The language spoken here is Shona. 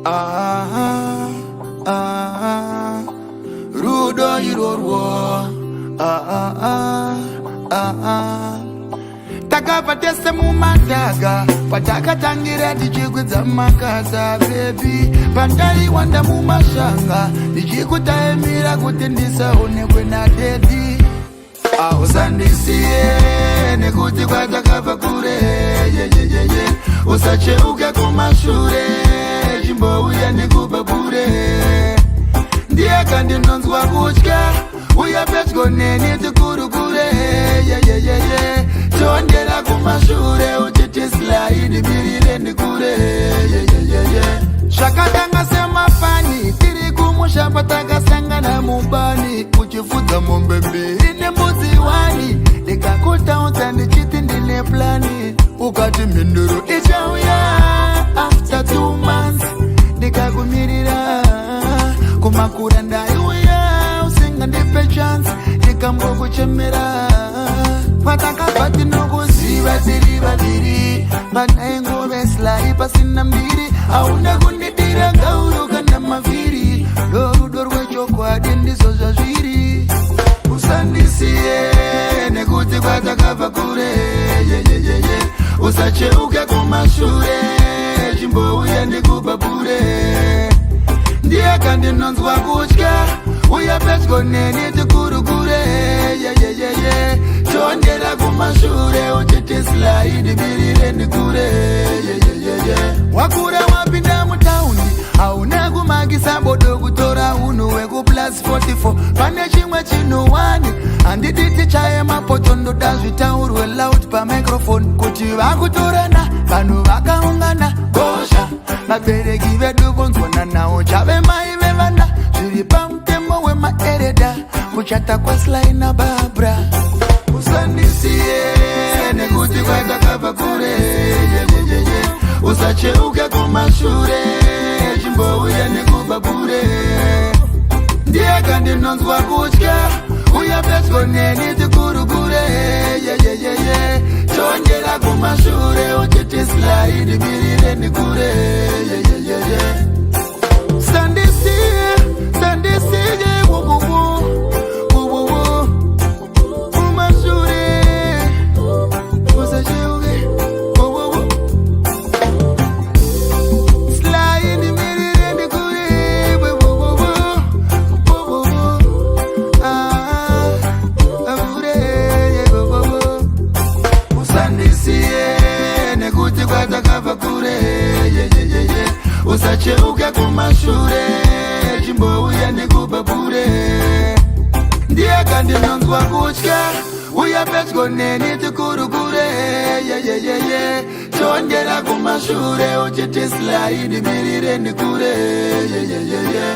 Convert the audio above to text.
Ah, ah, rudo irorwo. Takapatese mumadaga patakatangira tichikwidza makasa bebi pandari wanda mumashanga ndichikutaimira kuti ndisaonekwe nadedi ausandisiye nekuti kwatakabva kure yeyeyeye usacheuke kumashure chimbouya ndikubabure ndiyakandinonzwa kutya uya pedyo neni tikurukure yeyeyeye tondera kumashure uchiti slaidi mirire ndikure yeyeyeye zvakatanga semafani tiri kumushamba takasangana mubani uchifudza mombe mbiri nembudzi wani ndikakutaudza ndichiti ndine plani ukati mhinduro ichauya after 2 months ndikakumirira kumakura ndaiuya usingandipe chance ndikambokuchemera patakabva tinokuziva tiri vaviri panaingoveslai pasina mbiri hauna kundidira gauro kana mavhiri dorudo rwechokwadi ndizvo zvazviri usandisiye nekuti kwatakabva kure yeyeyeye usacheuke kumashure chimbouya ndikubabure ndiyakandinonzwa kutya uya pedyo neni tikurukure yeyeyeye tondera kumashure uchiti slaidi mirire ndikure yeyeyeye wakura wapinda mutaundi hauna kumagisa bodo kutora unhu wekuplus 44 pane chimwe chinhuwani handidi tichaye mapoto ndoda zvitaurwe loud pamicrofone kuti vakutorana vanhu vakaungana gosha vabereki vedu vonzwana nawo chave mai vevana zviri pamutemo wemaereda kuchata kwaslai nababra usandisiye nekuti kwatakabva kure yeyeyeye usacheuke kumashure chimbouya ndikubabure ndiyakandinonzwa kutya uya pedyo neni tikurukure yeyeyeye tondera kumashure uchiti slaidi mirire ndikure yeyeyeye sandisiye wububu kumashure usacheuke wububu slaidi mirire ndikure wububu usandisiye nekuti kwatakabva kure yeyeyeye usacheuke kumashure chimbouya ndikubabure ndiyakandinonzwa kutya uya pedyo neni tikurukure yeyeyeye tondera kumashure uchiti slaidi mirire ndikure yeyeyeye